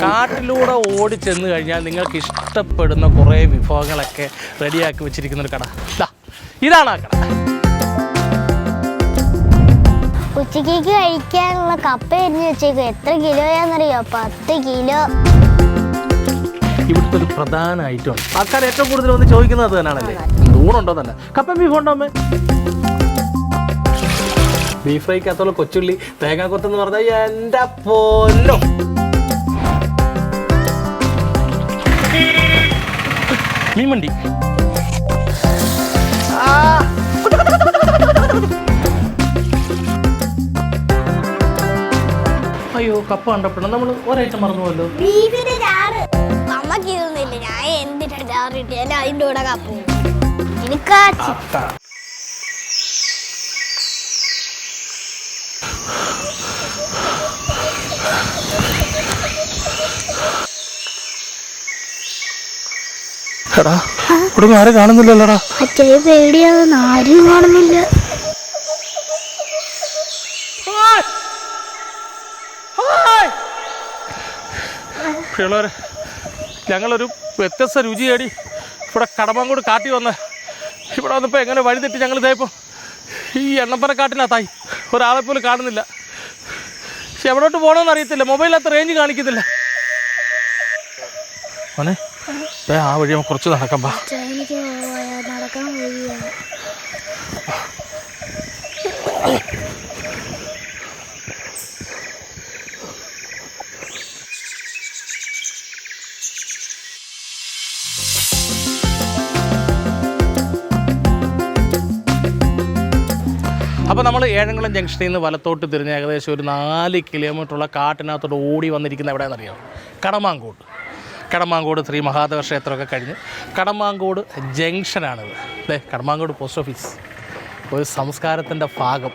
കാട്ടിലൂടെ ഓടി ചെന്ന് കഴിഞ്ഞാൽ നിങ്ങൾക്ക് ഇഷ്ടപ്പെടുന്ന കുറേ വിഭവങ്ങളൊക്കെ റെഡിയാക്കി വെച്ചിരിക്കുന്ന ഒരു കട. ഇതാണ് ആ കട. ഉച്ചക്കേക്ക് കഴിക്കാനുള്ള കപ്പ എരിഞ്ഞ് വെച്ചേക്കും. എത്ര കിലോയാന്നറിയോ? 10 കിലോ. ഇവിടുത്തെ ഒരു പ്രധാന ഐറ്റം ആൾക്കാർ ഏറ്റവും കൂടുതൽ വന്ന് ചോദിക്കുന്നത് അത് തന്നെയാണല്ലേ. ഊണുണ്ടോ തന്നെ? കപ്പ ബീഫ് ഉണ്ടോ അമ്മേ? ബീഫ് ഫ്രൈക്കകത്തുള്ള കൊച്ചുള്ളി തേങ്ങാ കൊത്തെന്ന് പറഞ്ഞാൽ എൻ്റെ പൊന്നോ. മീൻമണ്ടി. അയ്യോ, കപ്പ കണ്ടപ്പോഴാണ് നമ്മൾ ഒരൈറ്റം മറന്നുപോലോ. അമ്മക്ക് ഇതൊന്നുമില്ല. ഞാൻ എന്തിനാ ചാറ് കിട്ടിയാലും അതിൻ്റെ കൂടെ കപ്പ. എനിക്ക് എടാ, ഇവിടെ ആരും കാണുന്നില്ലല്ലോടാ. അച്ഛനെ പേടിയാവുന്ന ആരും കാണുന്നില്ല. പിള്ളേരെ, ഞങ്ങളൊരു വ്യത്യസ്ത രുചി തേടി ഇവിടെ കടമങ്കോട് കാട്ടി വന്ന് ഇവിടെ വന്നപ്പോൾ എങ്ങനെ വഴി തെറ്റി ഞങ്ങൾ ഇതായപ്പോൾ ഈ എണ്ണപ്പനക്കാട്ടിനകത്തായി. ഒരാളെ പോലും കാണുന്നില്ല. പക്ഷെ എവിടോട്ട് പോകണമെന്ന് അറിയത്തില്ല. മൊബൈലിനകത്ത് റേഞ്ച് കാണിക്കുന്നില്ല. മോനെ, ആ വഴി നമുക്ക് കുറച്ച് നടക്കാം. നടക്കാൻ വഴിയാണ്. അപ്പോൾ നമ്മൾ ഏഴംകുളം ജംഗ്ഷനിൽ നിന്ന് വലത്തോട്ട് തിരിഞ്ഞ് ഏകദേശം ഒരു 4 കിലോമീറ്ററുള്ള കാട്ടിനകത്തോട്ട് ഓടി വന്നിരിക്കുന്ന എവിടെയാണെന്നറിയാം? കടമാങ്കോട്. കടമാങ്കോട് ശ്രീ മഹാദേവ ക്ഷേത്രമൊക്കെ കഴിഞ്ഞ് കടമാങ്കോട് ജംഗ്ഷനാണിത്. അല്ലേ? കടമാങ്കോട് പോസ്റ്റ് ഓഫീസ് ഒരു സംസ്കാരത്തിൻ്റെ ഭാഗം.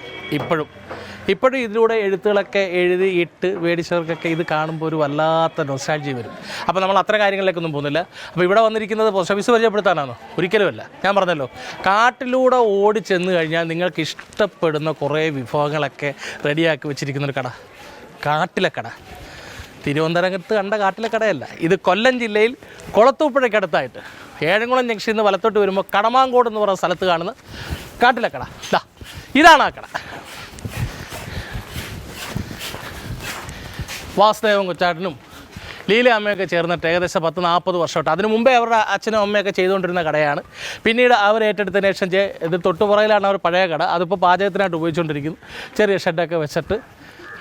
ഇപ്പോഴും ഇതിലൂടെ എഴുത്തുകളൊക്കെ എഴുതി ഇട്ട് മേടിച്ചവർക്കൊക്കെ ഇത് കാണുമ്പോൾ ഒരു വല്ലാത്ത നൊസ്റ്റാൾജി വരും. അപ്പോൾ നമ്മൾ അത്ര കാര്യങ്ങളിലേക്കൊന്നും പോകുന്നില്ല. അപ്പോൾ ഇവിടെ വന്നിരിക്കുന്നത് പോസ്റ്റ് ഓഫീസ് പരിചയപ്പെടുത്താനാണോ? ഒരിക്കലുമല്ല. ഞാൻ പറഞ്ഞല്ലോ, കാട്ടിലൂടെ ഓടി ചെന്ന് കഴിഞ്ഞാൽ നിങ്ങൾക്ക് ഇഷ്ടപ്പെടുന്ന കുറേ വിഭവങ്ങളൊക്കെ റെഡിയാക്കി വെച്ചിരിക്കുന്നൊരു കട. കാട്ടിലെ കട. തിരുവനന്തപുരത്ത് കണ്ട കാട്ടിലെ കടയല്ല ഇത്. കൊല്ലം ജില്ലയിൽ കൊളത്തൂപ്പുഴയ്ക്കടുത്തായിട്ട് ഏഴംകുളം ജംഗ്ഷനിൽ നിന്ന് വലത്തോട്ട് വരുമ്പോൾ കടമാങ്കോട് എന്ന് പറയുന്ന സ്ഥലത്ത് കാണുന്ന കാട്ടിലെ കട. ഇതാണ് ആ കട. വാസുദേവൻ കൊച്ചാട്ടനും ലീല അമ്മയൊക്കെ ചേർന്നിട്ട് ഏകദേശം 10-40 വർഷമായിട്ട്, അതിന് മുമ്പേ അവരുടെ അച്ഛനും അമ്മയൊക്കെ ചെയ്തുകൊണ്ടിരുന്ന കടയാണ്. പിന്നീട് അവർ ഏറ്റെടുത്തതിന് ശേഷം ഇത് തൊട്ടുപുറയിലാണ് അവർ പഴയ കട. അതിപ്പോൾ പാചകത്തിനായിട്ട് ഉപയോഗിച്ചുകൊണ്ടിരിക്കുന്നു. ചെറിയ ഷെഡൊക്കെ വെച്ചിട്ട്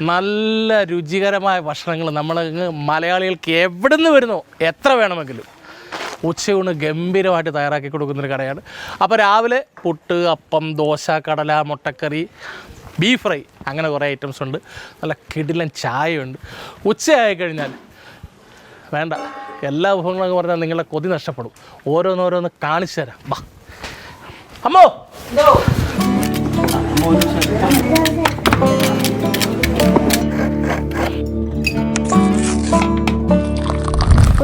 നല്ല രുചികരമായ ഭക്ഷണങ്ങൾ നമ്മൾ മലയാളികൾക്ക് എവിടെ നിന്ന് വരുന്നോ എത്ര വേണമെങ്കിലും ഉച്ചയൂണ് ഗംഭീരമായിട്ട് തയ്യാറാക്കി കൊടുക്കുന്നൊരു കടയാണ്. അപ്പോൾ രാവിലെ പുട്ട്, അപ്പം, ദോശ, കടല, മുട്ടക്കറി, ബീഫ് ഫ്രൈ, അങ്ങനെ കുറേ ഐറ്റംസ് ഉണ്ട്. നല്ല കിടിലൻ ചായയുണ്ട്. ഉച്ചയായി കഴിഞ്ഞാൽ വേണ്ട, എല്ലാ വിഭവങ്ങളൊക്കെ പറഞ്ഞാൽ നിങ്ങളുടെ കൊതി നഷ്ടപ്പെടും. ഓരോന്നോരോന്ന് കാണിച്ചു തരാം. വാ അമ്മോ.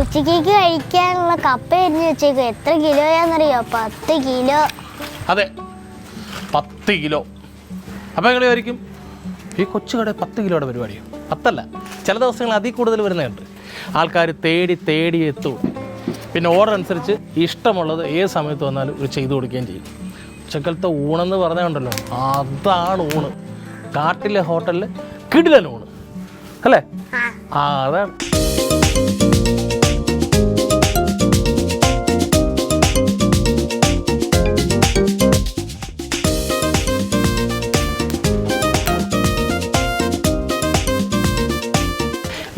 ഉച്ചക്കേക്ക് കഴിക്കാനുള്ള കപ്പ എരിഞ്ഞ് വെച്ചേക്കും. എത്ര കിലോയാന്നറിയോ? 10 കിലോ. അതെ, 10 കിലോ. അപ്പോൾ നിങ്ങൾ വിചാരിക്കും ഈ കൊച്ചു കട 10 കിലോയുടെ പരിപാടിയോ? 10 അല്ല, ചില ദിവസങ്ങൾ അതിൽ കൂടുതൽ വരുന്നുണ്ട്. ആൾക്കാർ തേടി എത്തും. പിന്നെ ഓർഡർ അനുസരിച്ച് ഇഷ്ടമുള്ളത് ഏത് സമയത്ത് വന്നാലും ഒരു ചെയ്തു കൊടുക്കുകയും ചെയ്യും. ഉച്ചക്കലത്തെ ഊണെന്ന് പറഞ്ഞുണ്ടല്ലോ, അതാണ് ഊണ്. കാട്ടിലെ ഹോട്ടലിൽ കിടിലൻ ഊണ് അല്ലേ? അതാണ്.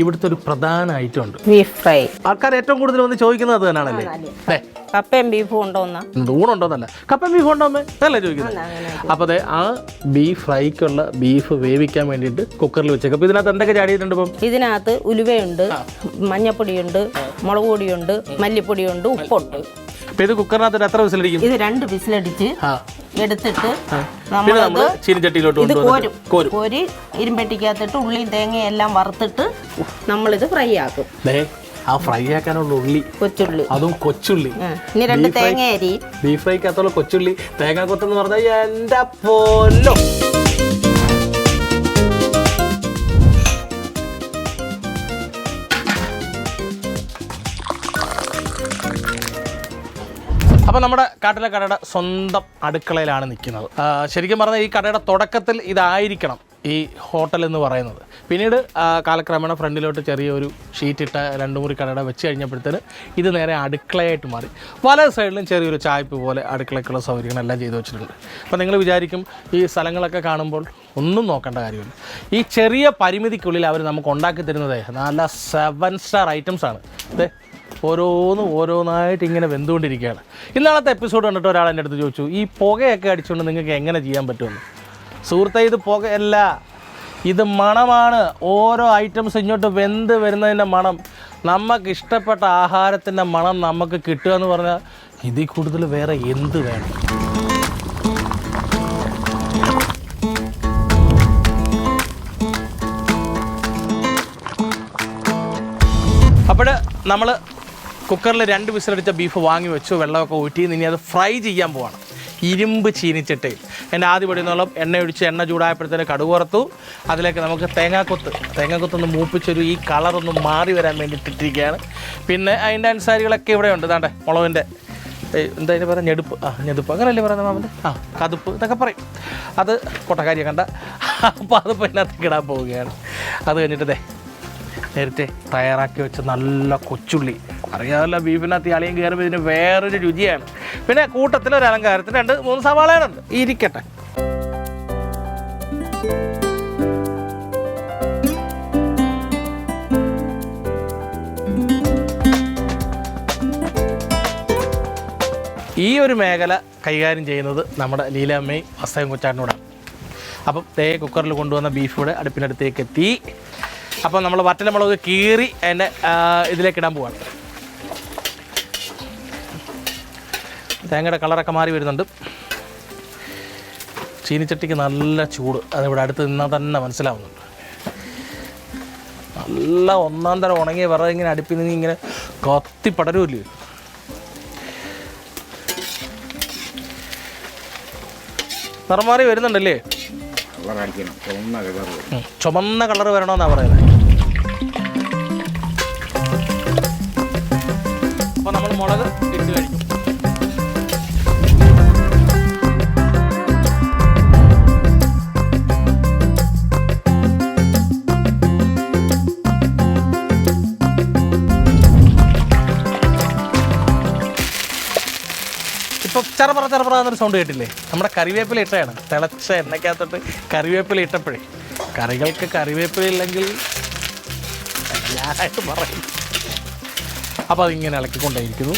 ഇവിടുത്തെ ഒരു പ്രധാന ഐറ്റം ഉണ്ട്, ബീഫ് ഫ്രൈ. ആൾക്കാർ ഏറ്റവും കൂടുതൽ വന്ന് ചോദിക്കുന്നത് അത് തന്നെയാണല്ലേ? കപ്പയും ബീഫും ഉണ്ടോന്നാ? ഊണുണ്ടോന്നല്ല, കപ്പയും ബീഫും ഉണ്ടോ അമ്മേ അതല്ലേ ചോദിക്കുന്നത്. അപ്പോൾ അതെ, ആ ബീഫ് ഫ്രൈക്കുള്ള ബീഫ് വേവിക്കാൻ വേണ്ടിയിട്ട് കുക്കറിൽ വെച്ചേക്കും. അപ്പോൾ ഇതിനകത്ത് എന്തൊക്കെ ചാടിയിട്ടുണ്ട്? ഇപ്പം ഇതിനകത്ത് ഉലുവയുണ്ട്, മഞ്ഞപ്പൊടിയുണ്ട്, മുളക് പൊടിയുണ്ട്, മല്ലിപ്പൊടിയുണ്ട്, ഉപ്പുണ്ട്. അപ്പോൾ ഇത് കുക്കറിനകത്ത് എത്ര വിസിലടിക്കും? ഇത് 2 വിസിലടിച്ച് എടുത്തിട്ട് നമ്മൾ ചീനിച്ചട്ടിയിലോട്ട് കോരി ഇരുമ്പെട്ടിക്കകത്തിട്ട് ഉള്ളിയും തേങ്ങയും എല്ലാം വറുത്തിട്ട് നമ്മളിത് ഫ്രൈ ആക്കും. ആ ഫ്രൈ ആക്കാനുള്ള ഉള്ളി, കൊച്ചുള്ളി, അതും കൊച്ചുള്ളി. ഇനി 2 തേങ്ങ അരി. ബീഫ് ഫ്രൈക്കകത്തുള്ള കൊച്ചുള്ളി തേങ്ങാ കൊത്തെന്ന് പറഞ്ഞാൽ എൻ്റെ പൊന്നോ. അപ്പോൾ നമ്മുടെ കാട്ടിലെ കടയുടെ സ്വന്തം അടുക്കളയിലാണ് നിൽക്കുന്നത്. ശരിക്കും പറഞ്ഞാൽ ഈ കടയുടെ തുടക്കത്തിൽ ഇതായിരിക്കണം ഈ ഹോട്ടൽ എന്ന് പറയുന്നത്. പിന്നീട് കാലക്രമേണ ഫ്രണ്ടിലോട്ട് ചെറിയൊരു ഷീറ്റിട്ട 2-3 കടയുടെ വെച്ച് കഴിഞ്ഞപ്പോഴത്തേന് ഇത് നേരെ അടുക്കളയായിട്ട് മാറി. പല സൈഡിലും ചെറിയൊരു ചായ്പ് പോലെ അടുക്കളയ്ക്കുള്ള സൗകര്യങ്ങളെല്ലാം ചെയ്തു വെച്ചിട്ടുണ്ട്. അപ്പോൾ നിങ്ങൾ വിചാരിക്കും ഈ സ്ഥലങ്ങളൊക്കെ കാണുമ്പോൾ ഒന്നും നോക്കേണ്ട കാര്യമില്ല. ഈ ചെറിയ പരിമിതിക്കുള്ളിൽ അവർ നമുക്ക് ഉണ്ടാക്കി തരുന്നത് നല്ല 7 സ്റ്റാർ ഐറ്റംസാണ്. ഇത് ഓരോന്നായിട്ട് ഇങ്ങനെ വെന്തുകൊണ്ടിരിക്കുകയാണ്. ഇന്നാളത്തെ എപ്പിസോഡ് കണ്ടിട്ട് ഒരാൾ എൻ്റെ അടുത്ത് ചോദിച്ചു, ഈ പുകയൊക്കെ അടിച്ചുകൊണ്ട് നിങ്ങൾക്ക് എങ്ങനെ ചെയ്യാൻ പറ്റുമെന്ന്. സുഹൃത്തെ, ഇത് പുകയല്ല, ഇത് മണമാണ്. ഓരോ ഐറ്റംസ് ഇങ്ങോട്ട് വെന്ത് വരുന്നതിൻ്റെ മണം, നമുക്ക് ഇഷ്ടപ്പെട്ട ആഹാരത്തിൻ്റെ മണം നമുക്ക് കിട്ടുക എന്ന് പറഞ്ഞാൽ ഇതിൽ കൂടുതൽ വേറെ എന്ത് വേണം? അപ്പോൾ നമ്മൾ കുക്കറിൽ 2 വിസിലടിച്ച ബീഫ് വാങ്ങി വെച്ചു, വെള്ളമൊക്കെ ഊറ്റി. ഇനി അത് ഫ്രൈ ചെയ്യാൻ പോവാണ് ഇരുമ്പ് ചീനിച്ചട്ടയിൽ. എൻ്റെ ആദ്യ പടി എന്നുള്ള എണ്ണ ഒഴിച്ച് എണ്ണ ചൂടായപ്പോഴത്തേന് കടുക് വറുത്തു. അതിലേക്ക് നമുക്ക് തേങ്ങാക്കൊത്തൊന്ന് മൂപ്പിച്ചൊരു ഈ കളറൊന്ന് മാറി വരാൻ വേണ്ടിയിട്ടിരിക്കുകയാണ്. പിന്നെ അതിൻ്റെ അനുസാരികളൊക്കെ ഇവിടെ ഉണ്ട്. ഇതാണ്ട് മുളകിൻ്റെ എന്തായാലും പറയാം, ഞെടുപ്പ് അങ്ങനെയല്ലേ പറയുന്നത് മാമൻ്റെ? കതുപ്പ് ഇതൊക്കെ പറയും. അത് കൊട്ടക്കാരിയെ കണ്ട. അപ്പോൾ അതിപ്പോൾ ഇതിനകത്തേക്ക് ഇടാൻ പോവുകയാണ്. അത് കഴിഞ്ഞിട്ട് നേരത്തെ തയ്യാറാക്കി വെച്ച നല്ല കൊച്ചുള്ളി, അറിയാമല്ലോ ബീഫിനകത്ത് അളിയും കയറുമ്പോൾ ഇതിന് വേറൊരു രുചിയാണ്. പിന്നെ കൂട്ടത്തിൽ ഒരു അലങ്കാരത്തിന് 2-3 സവാളകളുണ്ട്. ഇരിക്കട്ടെ. ഈ ഒരു മേഖല കൈകാര്യം ചെയ്യുന്നത് നമ്മുടെ ലീലാമ്മയും വസ്തയും കൊച്ചാട്ടിനോടാണ്. അപ്പം കുക്കറിൽ കൊണ്ടുവന്ന ബീഫ് ഇവിടെ അടുപ്പിനടുത്തേക്ക് എത്തി. അപ്പോൾ നമ്മൾ വറ്റലമുളക് കീറി അതിൻ്റെ ഇതിലേക്ക് ഇടാൻ പോവാണ്. തേങ്ങയുടെ കളറൊക്കെ മാറി വരുന്നുണ്ട്. ചീനിച്ചട്ടിക്ക് നല്ല ചൂട്, അതിവിടെ അടുത്ത് നിന്നാൽ തന്നെ മനസ്സിലാവുന്നുണ്ട്. നല്ല 1-ാം തരം ഉണങ്ങിയ വിറക് ഇങ്ങനെ അടുപ്പിൽ നിന്ന് ഇങ്ങനെ കത്തി പടരുമല്ലേ. നിറം മാറി വരുന്നുണ്ടല്ലേ? ചുമന്ന കളർ വരണമെന്നാണ് പറയുന്നത്. അപ്പോൾ നമ്മൾ മുളക് ഇട്ട് കഴിക്കും. ഇപ്പോൾ ചെറുപറ എന്നൊരു സൗണ്ട് കേട്ടില്ലേ? നമ്മുടെ കറിവേപ്പില ഇട്ടതാണ്. തിളച്ച എണ്ണയ്ക്കകത്തോട്ട് കറിവേപ്പില ഇട്ടപ്പോഴേ, കറികൾക്ക് കറിവേപ്പില ഇല്ലെങ്കിൽ ഞാനായിട്ട് പറയും. അപ്പോൾ അതിങ്ങനെ ഇളക്കിക്കൊണ്ടേയിരിക്കുന്നു.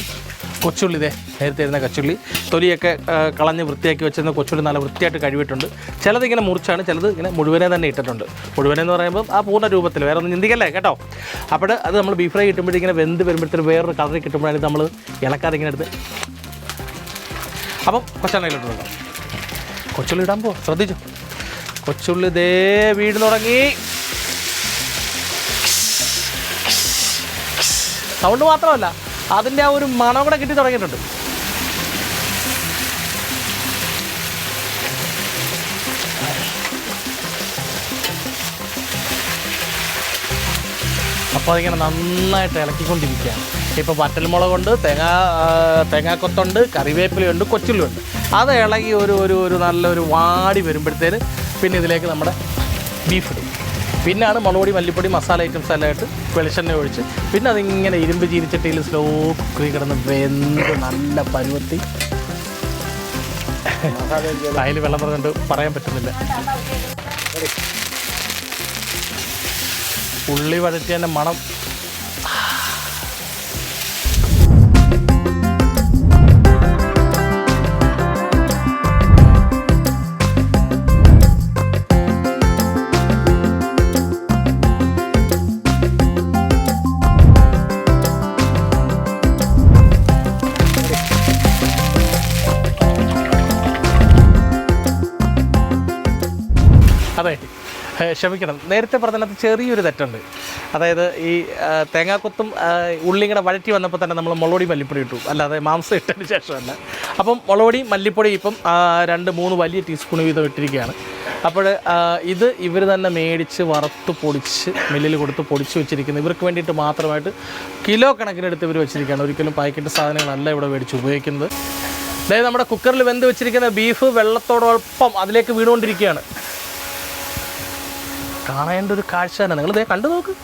കൊച്ചുള്ളി നേരത്തെ ഇരുന്ന കൊച്ചുള്ളി തൊലിയൊക്കെ കളഞ്ഞ് വൃത്തിയാക്കി വെച്ചിരുന്ന കൊച്ചുള്ളി നല്ല വൃത്തിയായിട്ട് കഴുകിയിട്ടുണ്ട്. ചിലതിങ്ങനെ മുറിച്ചാണ്, ചിലത് ഇങ്ങനെ മുഴുവനെ തന്നെ ഇട്ടിട്ടുണ്ട്. മുഴുവനെന്ന് പറയുമ്പോൾ ആ പൂർണ്ണ രൂപത്തിൽ, വേറെ ഒന്നും ചിന്തിക്കല്ലേ കേട്ടോ. അപ്പോൾ അത് നമ്മൾ ബീഫ് ഫ്രൈ കിട്ടുമ്പോഴേക്കിങ്ങനെ വെന്ത് വരുമ്പോഴത്തേന് വേറൊരു കളറിൽ കിട്ടുമ്പോഴാണ് നമ്മൾ ഇളക്കാതെ ഇങ്ങനെ എടുത്ത്. അപ്പം കൊച്ചെണ്ണയിലോട്ട് വെക്കാം. കൊച്ചുള്ളി ഇടാൻ പോവാം, ശ്രദ്ധിച്ചു. കൊച്ചുള്ളി വീട് തുടങ്ങി. സൗണ്ട് മാത്രമല്ല, അതിൻ്റെ ആ ഒരു മണം കൂടെ കിട്ടി തുടങ്ങിയിട്ടുണ്ട്. അപ്പോൾ അതിങ്ങനെ നന്നായിട്ട് ഇളക്കിക്കൊണ്ടിരിക്കുകയാണ്. ഇപ്പോൾ വറ്റൽമുളകുണ്ട്, തേങ്ങാക്കൊത്തുണ്ട്, കറിവേപ്പിലയുണ്ട്, കൊച്ചുള്ളിയുണ്ട്. അത് ഇളകി ഒരു നല്ലൊരു വാടി വരുമ്പോഴത്തേന് പിന്നെ ഇതിലേക്ക് നമ്മുടെ ബീഫ് ഇടും. പിന്നാണ് മുളകുപൊടി, മല്ലിപ്പൊടി, മസാല ഐറ്റംസ് എല്ലാം ഇട്ട് വെളിച്ചെണ്ണ ഒഴിച്ച് പിന്നെ അതിങ്ങനെ ഇരുമ്പ് ചീനിച്ചട്ടിയിൽ സ്ലോ കുക്കറിൽ കിടന്ന് വെന്ത് നല്ല പരുവത്തി. അതിൽ വെള്ളം പറഞ്ഞിട്ട് പറയാൻ പറ്റുന്നില്ല. ഉള്ളി വഴറ്റിയതിൻ്റെ മണം. അതെ, ക്ഷമിക്കണം, നേരത്തെ പറഞ്ഞതിനകത്ത് ചെറിയൊരു തെറ്റുണ്ട്. അതായത് ഈ തേങ്ങാക്കൊത്തും ഉള്ളിയും കൂടെ വഴറ്റി വന്നപ്പോൾ തന്നെ നമ്മൾ മുളകുപൊടി മല്ലിപ്പൊടി ഇട്ടു, അല്ലാതെ മാംസം ഇട്ടതിന് ശേഷമല്ല. അപ്പം മുളകുപൊടി മല്ലിപ്പൊടി ഇപ്പം 2-3 വലിയ ടീസ്പൂൺ വീതം ഇട്ടിരിക്കുകയാണ്. അപ്പോൾ ഇത് ഇവർ തന്നെ മേടിച്ച് വറുത്ത് പൊടിച്ച് മില്ലിൽ കൊടുത്ത് പൊടിച്ച് വെച്ചിരിക്കുന്നത് ഇവർക്ക് വേണ്ടിയിട്ട് മാത്രമായിട്ട് കിലോ കണക്കിനെടുത്ത് ഇവർ വെച്ചിരിക്കുകയാണ്. ഒരിക്കലും പാക്കറ്റ് സാധനങ്ങളല്ല ഇവിടെ മേടിച്ച് ഉപയോഗിക്കുന്നത്. അതായത് നമ്മുടെ കുക്കറിൽ വെന്ത് വെച്ചിരിക്കുന്ന ബീഫ് വെള്ളത്തോടൊപ്പം അതിലേക്ക് വീണുകൊണ്ടിരിക്കുകയാണ്. കാണേണ്ട ഒരു കാഴ്ച തന്നെ, നിങ്ങൾ ഇതേ കണ്ടു നോക്ക്.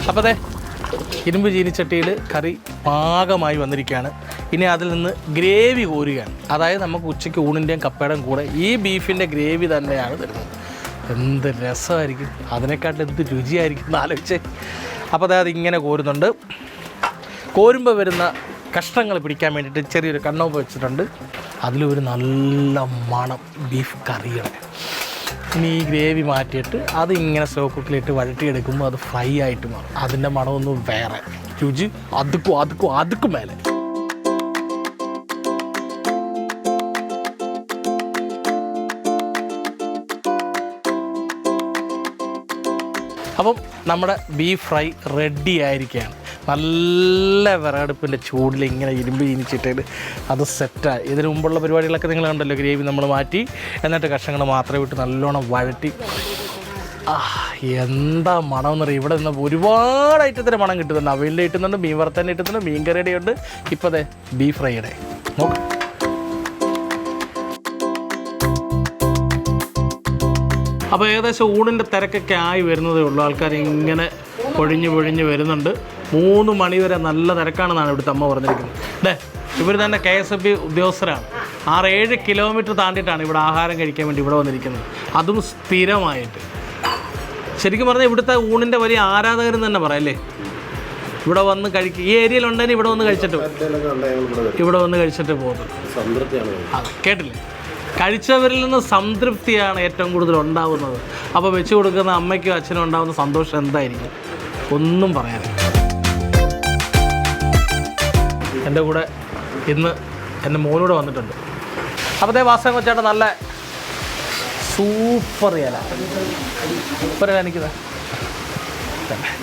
അപ്പോൾ അതെ ഇരുമ്പ് ചീനിച്ചട്ടിയിൽ കറി പാകമായി വന്നിരിക്കുകയാണ്. ഇനി അതിൽ നിന്ന് ഗ്രേവി കോരുകയാണ്. അതായത് നമുക്ക് ഉച്ചയ്ക്ക് ഊണിൻ്റെയും കപ്പയുടെയും കൂടെ ഈ ബീഫിൻ്റെ ഗ്രേവി തന്നെയാണ് തരുന്നത്. എന്ത് രസമായിരിക്കും, അതിനെക്കാട്ടിൽ എന്ത് രുചിയായിരിക്കും എന്ന് ആലോചിച്ച്. അപ്പോൾ അതായത് ഇങ്ങനെ കോരുന്നുണ്ട്. കോരുമ്പോൾ വരുന്ന കഷ്ണങ്ങൾ പിടിക്കാൻ വേണ്ടിയിട്ട് ചെറിയൊരു കണ്ണോപ്പ് വെച്ചിട്ടുണ്ട്. അതിലൊരു നല്ല മണം ബീഫ് കറിയുടെ. ഇനി ഈ ഗ്രേവി മാറ്റിയിട്ട് അത് ഇങ്ങനെ സ്ലോ കുക്കിലിട്ട് വഴട്ടിയെടുക്കുമ്പോൾ അത് ഫ്രൈ ആയിട്ട് മാറും. അതിൻ്റെ മണമൊന്നും വേറെ, രുചി അതുക്കും മേലെ. അപ്പം നമ്മുടെ ബീഫ് ഫ്രൈ റെഡി ആയിരിക്കുകയാണ്. നല്ല വിറകടുപ്പിൻ്റെ ചൂടിൽ ഇങ്ങനെ ഇരുമ്പ് ചീനിച്ചിട്ട് അത് സെറ്റായി. ഇതിന് മുമ്പുള്ള പരിപാടികളൊക്കെ നിങ്ങൾ കണ്ടല്ലോ. ഗ്രേവി നമ്മൾ മാറ്റി എന്നിട്ട് കഷ്ണങ്ങൾ മാത്രമേ വിട്ട് നല്ലോണം വഴറ്റി. എന്താ മണം എന്ന് പറയുക. ഇവിടെ നിന്ന് ഒരുപാട് ഐറ്റത്തിൻ്റെ മണം കിട്ടുന്നുണ്ട്. അവലിൻ്റെ കിട്ടുന്നുണ്ട്, മീൻ വറുത്തന്നെ കിട്ടുന്നുണ്ട്, മീൻ കറിയുടെ ഉണ്ട്, ഇപ്പോൾ അതെ ബീഫ് ഫ്രൈയുടെ. നോക്ക്. അപ്പോൾ ഏകദേശം ഊണിൻ്റെ തിരക്കൊക്കെ ആയി വരുന്നതേ ഉള്ളൂ. ആൾക്കാർ ഇങ്ങനെ പൊഴിഞ്ഞ് വരുന്നുണ്ട്. 3 മണി വരെ നല്ല തിരക്കാണെന്നാണ് ഇവിടുത്തെ അമ്മ പറഞ്ഞിരിക്കുന്നത്. ഇവർ തന്നെ KSFB ഉദ്യോഗസ്ഥരാണ്. 6-7 കിലോമീറ്റർ താണ്ടിയിട്ടാണ് ഇവിടെ ആഹാരം കഴിക്കാൻ വേണ്ടി ഇവിടെ വന്നിരിക്കുന്നത്, അതും സ്ഥിരമായിട്ട്. ശരിക്കും പറഞ്ഞാൽ ഇവിടുത്തെ ഊണിൻ്റെ വലിയ ആരാധകരെന്ന് തന്നെ പറയല്ലേ. ഇവിടെ വന്ന് കഴിക്കുക, ഈ ഏരിയയിലുണ്ടെങ്കിൽ ഇവിടെ വന്ന് കഴിച്ചിട്ട് പോകുന്നു. അത് കേട്ടില്ലേ, കഴിച്ചവരിൽ നിന്ന് സംതൃപ്തിയാണ് ഏറ്റവും കൂടുതൽ ഉണ്ടാവുന്നത്. അപ്പോൾ വെച്ച് കൊടുക്കുന്ന അമ്മയ്ക്കും അച്ഛനും ഉണ്ടാകുന്ന സന്തോഷം എന്തായിരിക്കും, ഒന്നും പറയാനില്ല. എൻ്റെ കൂടെ ഇന്ന് എൻ്റെ മോനൂടെ വന്നിട്ടുണ്ട്. അപ്പോൾ അതേ വാസവൻ കൊച്ചേട്ടൻ നല്ല സൂപ്പർ ഇല എനിക്കുന്നത്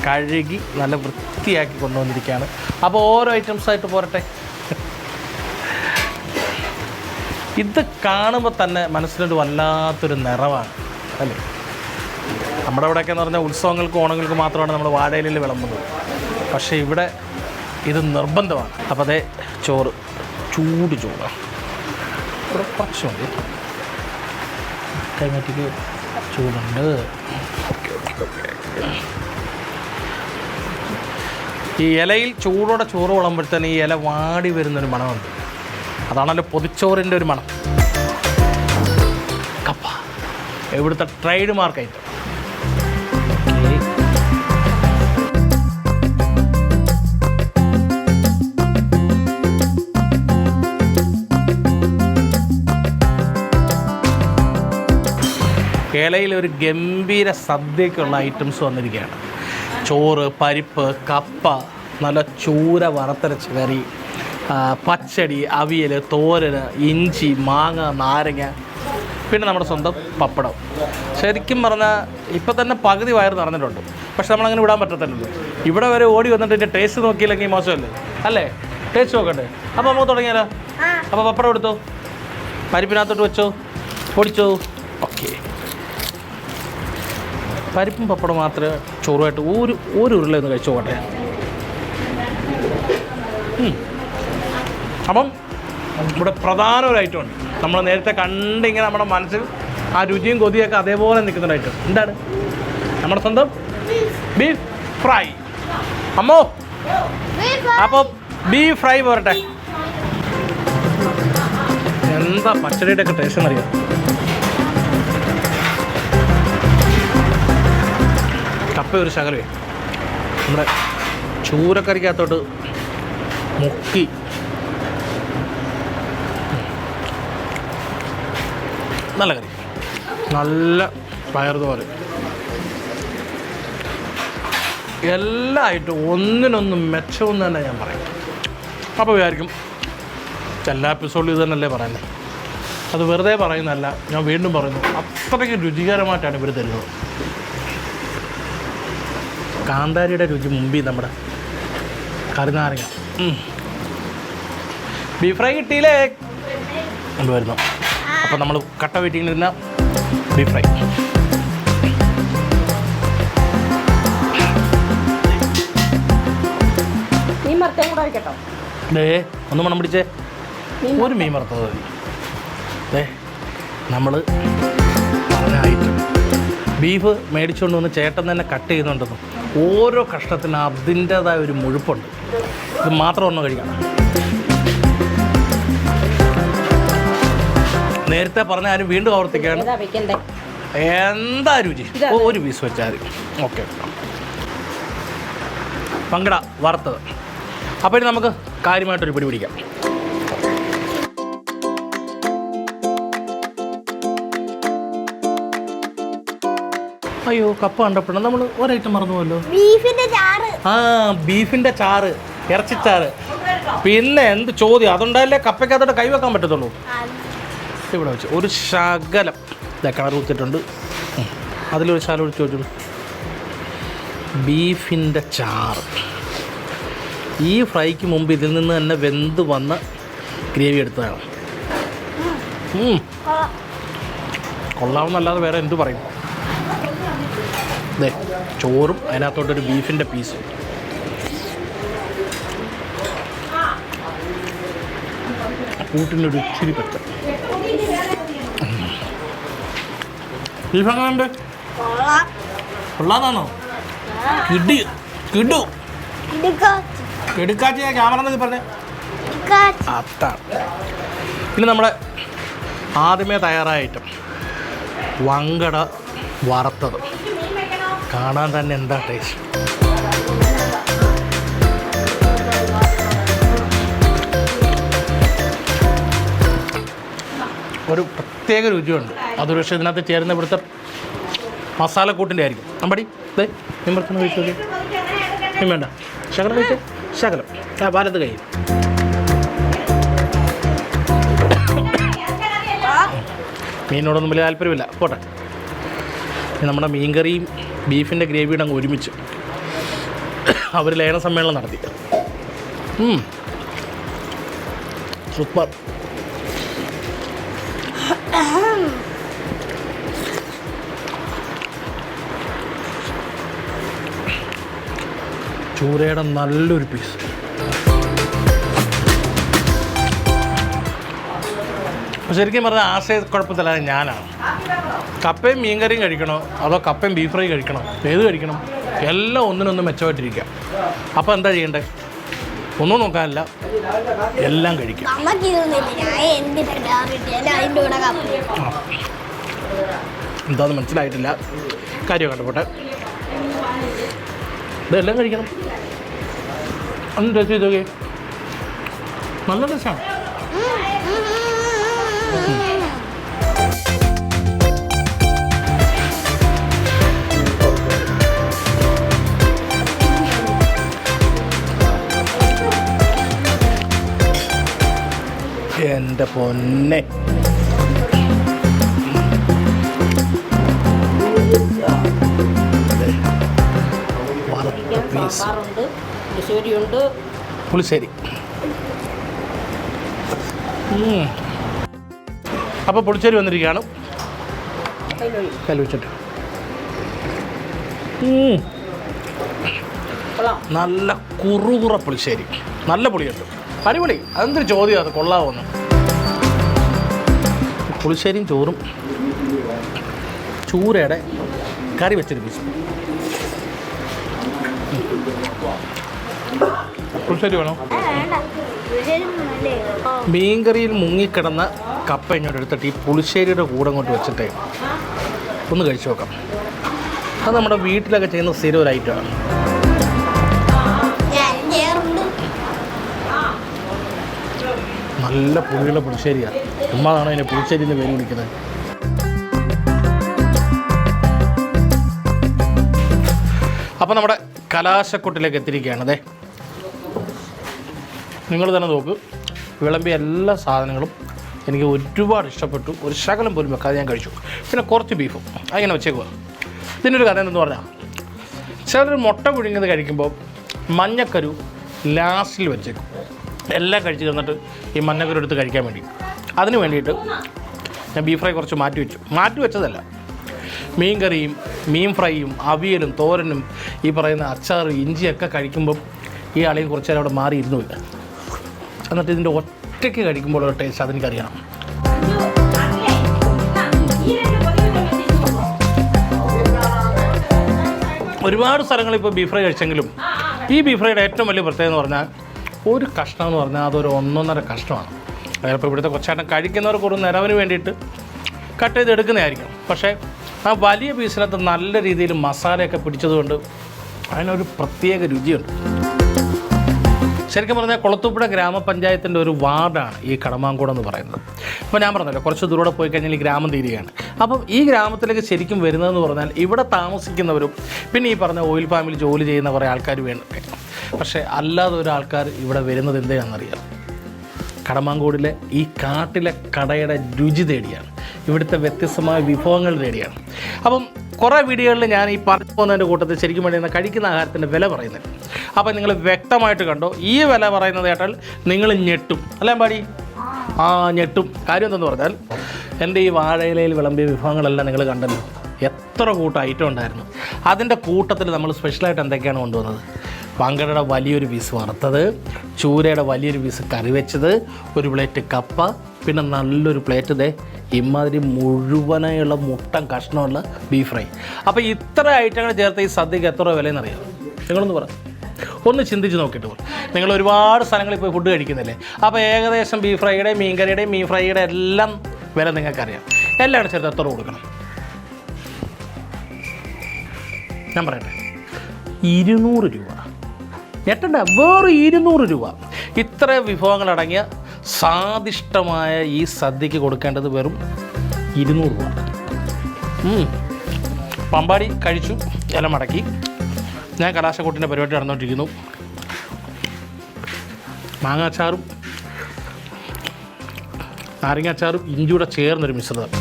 കഴുകി നല്ല വൃത്തിയാക്കി കൊണ്ടുവന്നിരിക്കുകയാണ്. അപ്പോൾ ഓരോ ഐറ്റംസായിട്ട് പോരട്ടെ. ഇത് കാണുമ്പോൾ തന്നെ മനസ്സിലൊരു വല്ലാത്തൊരു നിറവാണ് അല്ലേ. നമ്മുടെ ഇവിടെയൊക്കെ എന്ന് പറഞ്ഞാൽ ഉത്സവങ്ങൾക്കും ഓണങ്ങൾക്ക് മാത്രമാണ് നമ്മൾ വാഴയിലിൽ വിളമ്പുന്നത്. പക്ഷേ ഇവിടെ ഇത് നിർബന്ധമാണ്. അപ്പോൾ അതേ ചോറ്, ചൂട് ചോറ് ഇവിടെ കുറച്ച് മതി. കൈമാറ്റിക്ക് ചൂടുണ്ട്. ഈ ഇലയിൽ ചൂടോടെ ചോറ് വിളമ്പുമ്പോഴത്തേന് ഈ ഇല വാടി വരുന്നൊരു മണമുണ്ട്. അതാണല്ലോ പൊതിച്ചോറിൻ്റെ ഒരു മണം. കപ്പ ഇവിടുത്തെ ട്രേഡ് മാർക്ക് ഐറ്റം. കേരളയിൽ ഒരു ഗംഭീര സദ്യക്കുള്ള ഐറ്റംസ് വന്നിരിക്കുകയാണ്. ചോറ്, പരിപ്പ്, കപ്പ, നല്ല ചൂര വറുത്തരച്ച കറി, പച്ചടി, അവിയൽ, തോരന്, ഇഞ്ചി, മാങ്ങ, നാരങ്ങ, പിന്നെ നമ്മുടെ സ്വന്തം പപ്പടം. ശരിക്കും പറഞ്ഞാൽ ഇപ്പം തന്നെ പകുതി വയറ് നിറഞ്ഞിട്ടുണ്ട്. പക്ഷെ നമ്മളങ്ങനെ വിടാൻ പറ്റത്തില്ലല്ലോ. ഇവിടെ വരെ ഓടി വന്നിട്ട് ഇതിൻ്റെ ടേസ്റ്റ് നോക്കിയില്ലെങ്കിൽ മോശമല്ലേ അല്ലേ. ടേസ്റ്റ് നോക്കണ്ടേ. അപ്പോൾ നമുക്ക് തുടങ്ങിയാലോ. അപ്പോൾ പപ്പടം എടുത്തോ, പരിപ്പിനകത്തോട്ട് വെച്ചോ, പൊടിച്ചോ. ഓക്കെ, പരിപ്പും പപ്പടം മാത്രമേ ചോറുമായിട്ട് ഒരു ഉരുളയൊന്ന് കഴിച്ചു പോകട്ടെ. അപ്പം ഇവിടെ പ്രധാന ഒരു ഐറ്റം ഉണ്ട്. നമ്മൾ നേരത്തെ കണ്ടിങ്ങനെ നമ്മുടെ മനസ്സിൽ ആ രുചിയും കൊതിയൊക്കെ അതേപോലെ നിൽക്കുന്ന ഐറ്റം എന്താണ്? നമ്മുടെ സ്വന്തം ബീഫ് ഫ്രൈ. അമ്മോ, അപ്പോൾ ബീഫ് ഫ്രൈ പോരട്ടെ. എന്താ പച്ചടിയുടെ ഒക്കെ ടേസ്റ്റ് എന്നറിയാം. കപ്പ ഒരു ശകലമേ നമ്മുടെ ചൂരക്കറിക്കകത്തോട്ട് മുക്കി നല്ല കറി, നല്ല പയറുതോര, എല്ലായിട്ടും ഒന്നിനൊന്നും മെച്ചമെന്ന് തന്നെ ഞാൻ പറയും. അപ്പോൾ വിചാരിക്കും എല്ലാ എപ്പിസോഡിലും ഇത് തന്നെയല്ലേ പറയുന്നത്. അത് വെറുതെ പറയുന്നതല്ല, ഞാൻ വീണ്ടും പറയുന്നു, അത്രയ്ക്ക് രുചികരമായിട്ടാണ് ഇവർ തരുന്നത്. കാന്താരിയുടെ രുചി മുമ്പിൽ നമ്മുടെ കരുനാരങ്ങ. ബീഫ് ഫ്രൈ കിട്ടിയില്ലേ കൊണ്ടുവരുന്നു. അപ്പോൾ നമ്മൾ കട്ട വെയിറ്റിംഗിൽ ഇരുന്ന ബീഫ് ഫ്രൈ. മീൻ വറുത്തതും കൂടെ വയ്ക്കട്ടോ. ഒന്ന് മണം പിടിച്ചേ. ഒരു മീൻ വറുത്തത് മതി. നമ്മൾ പറഞ്ഞ ഐറ്റം ബീഫ് മേടിച്ചുകൊണ്ട് വന്ന് ചേട്ടൻ തന്നെ കട്ട് ചെയ്യുന്നുണ്ടെന്നും ഓരോ കഷ്ണത്തിനും അതിൻ്റേതായ ഒരു മുഴുപ്പുണ്ട്. ഇത് മാത്രം ഒന്ന് കഴിക്കണം. നേരത്തെ പറഞ്ഞ ആരും വീണ്ടും ആവർത്തിക്കുകയാണ്. എന്താ രുചി. ഒരു പീസ് വെച്ചാൽ മതി. ഓക്കെ. പങ്കട വറുത്തത്. അപ്പോൾ ഇനി നമുക്ക് കാര്യമായിട്ടൊരു പിടി പിടിക്കാം. അയ്യോ, കപ്പ കണ്ടപ്പോഴാണ് നമ്മൾ ഒരൈറ്റം മറന്നുപോയല്ലോ. ബീഫിൻ്റെ ചാറ്, ഇറച്ചിച്ചാറ്. പിന്നെ എന്ത് ചോദ്യം, അതുണ്ടായാലേ കപ്പയ്ക്കകത്തോട്ട് കൈവെക്കാൻ പറ്റത്തുള്ളൂ. ഇവിടെ വെച്ച് ഒരു ശകലം കിണർ കുത്തിയിട്ടുണ്ട്. അതിലൊരു ശകലം ഒഴിച്ച് വെച്ചു. ബീഫിൻ്റെ ചാറ് ഈ ഫ്രൈക്ക് മുമ്പ് ഇതിൽ നിന്ന് തന്നെ വെന്ത് വന്ന ഗ്രേവി എടുത്തതാണ്. കൊള്ളാവുന്നല്ലാതെ വേറെ എന്തു പറയും. അതെ, ചോറും അതിനകത്തോട്ടൊരു ബീഫിൻ്റെ പീസും. കൂട്ടിനൊരു ഇച്ചിരി പച്ച. ബീഫ് അങ്ങനെ ഉണ്ട്. കൊള്ളാന്നാണോ? കിടു എടുക്കാച്ച ക്യാമറ എന്നൊക്കെ പറഞ്ഞേ. അതാണ്. പിന്നെ നമ്മുടെ ആദ്യമേ തയ്യാറായ ഐറ്റം വങ്കട വറുത്തത്. കാണാൻ തന്നെ എന്താ ടേസ്റ്റ്. ഒരു പ്രത്യേക രുചിയുണ്ട്. അതൊരു പക്ഷേ ഇതിനകത്ത് ചേരുന്ന ഇവിടുത്തെ മസാലക്കൂട്ടിൻ്റെ ആയിരിക്കും. അമ്പടി ഇതേ നിമ്പറത്തൊന്ന് കഴിച്ചു നോക്കി. നീ വേണ്ട ശകലം കഴിച്ചേ. ശകലം വലത് കഴിയും. മീനോടൊന്നും വലിയ താല്പര്യമില്ല, പോട്ടെ. നമ്മുടെ മീൻകറിയും ബീഫിൻ്റെ ഗ്രേവിയുടെ അങ്ങ് ഒരുമിച്ച് അവർ ലയന സമ്മേളനം നടത്തി. സൂപ്പർ. ചൂരയുടെ നല്ലൊരു പീസ്. ശരിക്കും പറഞ്ഞാൽ ആശയക്കുഴപ്പത്തിലാണ് ഞാനാണ്. കപ്പയും മീൻകറിയും കഴിക്കണോ അതോ കപ്പയും ബീഫ് ഫ്രൈ കഴിക്കണോ, ഏത് കഴിക്കണം? എല്ലാം ഒന്നിനൊന്ന് മെച്ചമായിട്ടിരിക്കുക. അപ്പോൾ എന്താ ചെയ്യണ്ടേ? ഒന്നും നോക്കാനില്ല, എല്ലാം കഴിക്കാം. എന്താന്ന് മനസ്സിലായിട്ടില്ല. കാര്യം കണ്ടുപോട്ടെ. ഇതെല്ലാം കഴിക്കണം. ഒന്ന് ടേസ്റ്റ് ചെയ്ത് നോക്കിയേ. നല്ല ടേസ്റ്റാണ്. എൻ്റെ പൊന്നെ, പുളിശ്ശേരി. അപ്പോൾ പുളിശ്ശേരി വന്നിരിക്കുകയാണ്. കലുവച്ചിട്ട് നല്ല കുറുകുറ പുളിശ്ശേരി. നല്ല പുളിയുണ്ട്, അടിപൊളി. അതെന്തൊരു ചോദ്യം, അത് കൊള്ളാവുന്നു. പുളിശ്ശേരിയും ചോറും ചൂരയുടെ കറി വെച്ചൊരു പീസ്. പുളിശ്ശേരി വേണോ? മീൻകറിയിൽ മുങ്ങിക്കിടന്ന കപ്പ ഇങ്ങോട്ട് എടുത്തിട്ട് ഈ പുളിശ്ശേരിയുടെ കൂടെ അങ്ങോട്ട് വെച്ചിട്ടേ ഒന്ന് കഴിച്ചു നോക്കാം. അത് നമ്മുടെ വീട്ടിലൊക്കെ ചെയ്യുന്ന സ്ഥിരം ഒരു ഐറ്റമാണ്. നല്ല പുളിയുള്ള പുളിശ്ശേരിയാണ്. ഉമ്മാണോ അതിനെ പുളിശ്ശേരി എന്ന് പേര് വിളിക്കുന്നത്. അപ്പോൾ നമ്മുടെ കലാശക്കൊട്ടിലേക്ക് എത്തിയിരിക്കുകയാണ്. അതെ, നിങ്ങൾ തന്നെ നോക്ക്. വിളമ്പിയ എല്ലാ സാധനങ്ങളും എനിക്ക് ഒരുപാട് ഇഷ്ടപ്പെട്ടു. ഒരു ശകലം പോലും വെക്കാതെ ഞാൻ കഴിച്ചു. പിന്നെ കുറച്ച് ബീഫും അങ്ങനെ വെച്ചേക്കുക. ഇതിനൊരു കഥ എന്ന് പറഞ്ഞാൽ ചിലർ മുട്ട പുഴുങ്ങിയത് കഴിക്കുമ്പോൾ മഞ്ഞക്കരു ലാസ്റ്റിൽ വെച്ചേക്കും. എല്ലാം കഴിച്ച് തന്നിട്ട് ഈ മഞ്ഞക്കരു എടുത്ത് കഴിക്കാൻ വേണ്ടി. അതിന് വേണ്ടിയിട്ട് ഞാൻ ബീഫ് ഫ്രൈ കുറച്ച് മാറ്റി വെച്ചതല്ല, മീൻ കറിയും മീൻ ഫ്രൈയും അവിയലും തോരനും ഈ പറയുന്ന അച്ചാറ് ഇഞ്ചിയൊക്കെ കഴിക്കുമ്പം ഈ ആളെയും കുറച്ച് നേരം അവിടെ മാറി ഇരുന്നില്ല. എന്നിട്ട് ഇതിൻ്റെ ഒറ്റയ്ക്ക് കഴിക്കുമ്പോഴുള്ള ടേസ്റ്റ് അതെനിക്കറിയണം. ഒരുപാട് സ്ഥലങ്ങളിൽ ഇപ്പോൾ ബീഫ് ഫ്രൈ കഴിച്ചെങ്കിലും ഈ ബീഫ് ഫ്രൈയുടെ ഏറ്റവും വലിയ പ്രത്യേകത എന്ന് പറഞ്ഞാൽ ഒരു കഷ്ണം എന്ന് പറഞ്ഞാൽ അതൊരു 1.5 കഷ്ണമാണ്. ചിലപ്പോൾ ഇവിടുത്തെ കൊച്ചാട്ടം കഴിക്കുന്നവർക്ക് ഒരു നിറവിന് വേണ്ടിയിട്ട് കട്ട് ചെയ്ത് എടുക്കുന്നതായിരിക്കും. പക്ഷേ ആ വലിയ പീസിനകത്ത് നല്ല രീതിയിൽ മസാലയൊക്കെ പിടിച്ചതുകൊണ്ട് അതിനൊരു പ്രത്യേക രുചിയുണ്ട്. ശരിക്കും പറഞ്ഞാൽ കുളത്തൂപ്പുഴ ഗ്രാമപഞ്ചായത്തിൻ്റെ ഒരു വാർഡാണ് ഈ കടമാങ്കോട് എന്ന് പറയുന്നത്. അപ്പോൾ ഞാൻ പറഞ്ഞല്ലോ കുറച്ച് ദൂരെ പോയി കഴിഞ്ഞാൽ ഈ ഗ്രാമം തീരുകയാണ്. അപ്പം ഈ ഗ്രാമത്തിലേക്ക് ശരിക്കും വരുന്നതെന്ന് പറഞ്ഞാൽ ഇവിടെ താമസിക്കുന്നവരും പിന്നെ ഈ പറഞ്ഞ ഓയിൽ ഫാമിൽ ജോലി ചെയ്യുന്ന കുറേ ആൾക്കാർ വേണ്ടൊക്കെ. പക്ഷേ അല്ലാതെ ഒരാൾക്കാർ ഇവിടെ വരുന്നത് എന്തിനാണെന്നറിയാം? കടമാങ്കോടിലെ ഈ കാട്ടിലെ കടയുടെ രുചി തേടിയാണ്, ഇവിടുത്തെ വ്യത്യസ്തമായ വിഭവങ്ങൾ തേടിയാണ്. അപ്പം കുറേ വീഡിയോകളിൽ ഞാൻ ഈ പറഞ്ഞു പോകുന്നതിൻ്റെ കൂട്ടത്തിൽ ശരിക്കും വേണ്ടി കഴിക്കുന്ന ആഹാരത്തിൻ്റെ വില പറയുന്നത്. അപ്പം നിങ്ങൾ വ്യക്തമായിട്ട് കണ്ടോ, ഈ വില പറയുന്നത് കേട്ടാൽ നിങ്ങൾ ഞെട്ടും അല്ലേ പാടി? ഞെട്ടും. കാര്യം എന്തെന്ന് പറഞ്ഞാൽ എൻ്റെ ഈ വാഴയിലയിൽ വിളമ്പിയ വിഭവങ്ങളെല്ലാം നിങ്ങൾ കണ്ടല്ലോ, എത്ര കൂട്ടം ഐറ്റം ഉണ്ടായിരുന്നു. അതിൻ്റെ കൂട്ടത്തിൽ നമ്മൾ സ്പെഷ്യലായിട്ട് എന്തൊക്കെയാണ് കൊണ്ടുവന്നത്? പങ്കടയുടെ വലിയൊരു പീസ് വറുത്തത്, ചൂരയുടെ വലിയൊരു പീസ് കറി വെച്ചത്, ഒരു പ്ലേറ്റ് കപ്പ, പിന്നെ നല്ലൊരു പ്ലേറ്റ് ഇമാതിരി മുഴുവനായുള്ള മുട്ടൻ കഷ്ണമുള്ള ബീഫ് ഫ്രൈ. അപ്പോൾ ഇത്ര ഐറ്റങ്ങൾ ചേർത്ത് ഈ സദ്യക്ക് എത്ര വിലയെന്നറിയാം? നിങ്ങളൊന്ന് പറ, ഒന്ന് ചിന്തിച്ച് നോക്കിയിട്ട് പോകും. നിങ്ങൾ ഒരുപാട് സ്ഥലങ്ങളിൽ പോയി ഫുഡ് കഴിക്കുന്നില്ലേ? അപ്പോൾ ഏകദേശം ബീഫ് ഫ്രൈയുടെയും മീൻ കറിയുടെയും മീൻ ഫ്രൈയുടെ എല്ലാം വില നിങ്ങൾക്കറിയാം. എല്ലാം ചേർത്ത് എത്ര കൊടുക്കണം? ഞാൻ പറയട്ടെ, 200 രൂപ. ഞെട്ടണ്ട, വേറെ 200 രൂപ. ഇത്ര വിഭവങ്ങളടങ്ങിയ സ്വാദിഷ്ടമായ ഈ സദ്യക്ക് കൊടുക്കേണ്ടത് വെറും 200 രൂപ. പമ്പാടി കഴിച്ചു, ഇല മടക്കി. ഞാൻ കലാശക്കൂട്ടിൻ്റെ പരിപാടി നടന്നുകൊണ്ടിരിക്കുന്നു. മാങ്ങാച്ചാറും നാരങ്ങാച്ചാറും ഇഞ്ചിയുടെ ചേർന്നൊരു മിശ്രിതം.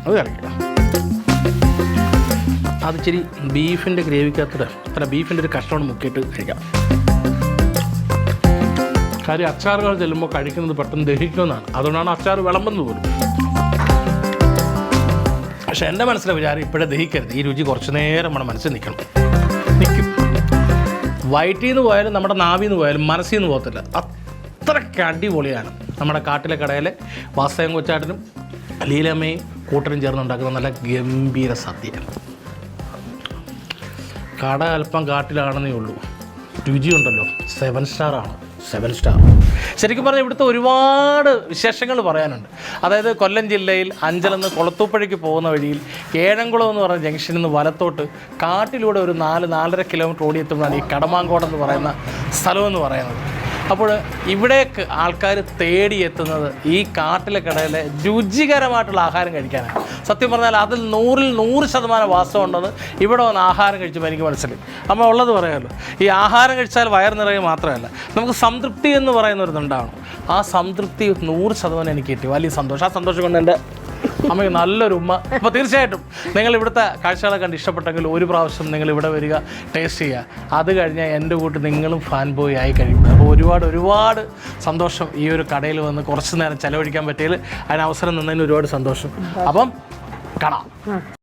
അത് കഴിക്കണം. അത് ഇച്ചിരി ബീഫിൻ്റെ ഗ്രേവിക്കകത്ത് ബീഫിൻ്റെ ഒരു കഷ്ണം മുക്കിയിട്ട് കഴിക്കാം. കാര്യം അച്ചാറുകൾ ചെല്ലുമ്പോൾ കഴിക്കുന്നത് പെട്ടെന്ന് ദഹിക്കുമെന്നാണ്. അതുകൊണ്ടാണ് അച്ചാർ വിളമ്പുന്നത് പോലും. പക്ഷെ എൻ്റെ മനസ്സിലെ വിചാരം ഇപ്പോഴേ ദഹിക്കരുത്. ഈ രുചി കുറച്ച് നേരം നമ്മുടെ മനസ്സിൽ നിൽക്കും. വയറ്റിൽ നിന്ന് പോയാലും നമ്മുടെ നാവിൽ നിന്ന് പോയാലും മനസ്സിൽ നിന്ന് പോകത്തില്ല. അത്രയ്ക്ക് അടിപൊളിയാണ് നമ്മുടെ കാട്ടിലെ കടയിലെ വാസയം കൊച്ചാട്ടനും ലീലമ്മയും കൂട്ടരും ചേർന്നുണ്ടാക്കുന്ന നല്ല ഗംഭീര സദ്യ. കട അല്പം കാട്ടിലാണെന്നേ ഉള്ളൂ, രുചിയുണ്ടല്ലോ 7 സ്റ്റാറാണ്. 7 സ്റ്റാർ. ശരിക്കും പറഞ്ഞാൽ ഇവിടുത്തെ ഒരുപാട് വിശേഷങ്ങൾ പറയാനുണ്ട്. അതായത് കൊല്ലം ജില്ലയിൽ അഞ്ചലെന്ന് കുളത്തൂപ്പുഴയ്ക്ക് പോകുന്ന വഴിയിൽ ഏഴംകുളം എന്ന് പറയുന്ന ജംഗ്ഷനിൽ നിന്ന് വലത്തോട്ട് കാട്ടിലൂടെ ഒരു 4-4.5 കിലോമീറ്റർ ഓടിയെത്തുമ്പോഴാണ് ഈ കടമാങ്കോട് എന്ന് പറയുന്ന സ്ഥലമെന്ന് പറയുന്നത്. അപ്പോൾ ഇവിടേക്ക് ആൾക്കാർ തേടിയെത്തുന്നത് ഈ കാട്ടിലെ കടയിലെ രുചികരമായിട്ടുള്ള ആഹാരം കഴിക്കാനാണ്. സത്യം പറഞ്ഞാൽ അതിൽ 100% വാസ്തവമുണ്ടെന്ന് ഇവിടെ വന്ന് ആഹാരം കഴിച്ചപ്പോൾ എനിക്ക് മനസ്സിലായി. അമ്മ ഉള്ളത് പറയാമല്ലോ, ഈ ആഹാരം കഴിച്ചാൽ വയർ നിറയെ മാത്രമല്ല, നമുക്ക് സംതൃപ്തി എന്ന് പറയുന്നൊരിതുണ്ടാവണം. ആ സംതൃപ്തി 100% എനിക്ക് കിട്ടി. വലിയ സന്തോഷം. ആ സന്തോഷം കൊണ്ട് എൻ്റെ അമ്മയ്ക്ക് നല്ലൊരു ഉമ്മ. അപ്പോൾ തീർച്ചയായിട്ടും നിങ്ങൾ ഇവിടുത്തെ കാഴ്ചകളെ കണ്ട് ഇഷ്ടപ്പെട്ടെങ്കിൽ ഒരു പ്രാവശ്യം നിങ്ങൾ ഇവിടെ വരിക, ടേസ്റ്റ് ചെയ്യുക. അത് കഴിഞ്ഞാൽ എൻ്റെ കൂട്ട് നിങ്ങളും ഫാൻ ബോയ് ആയി കഴിയുമ്പോൾ അപ്പോൾ ഒരുപാട് സന്തോഷം. ഈ ഒരു കടയിൽ വന്ന് കുറച്ച് നേരം ചിലവഴിക്കാൻ പറ്റിയതിൽ അതിന് അവസരം നിന്നതിന് ഒരുപാട് സന്തോഷം. അപ്പം കാണാം.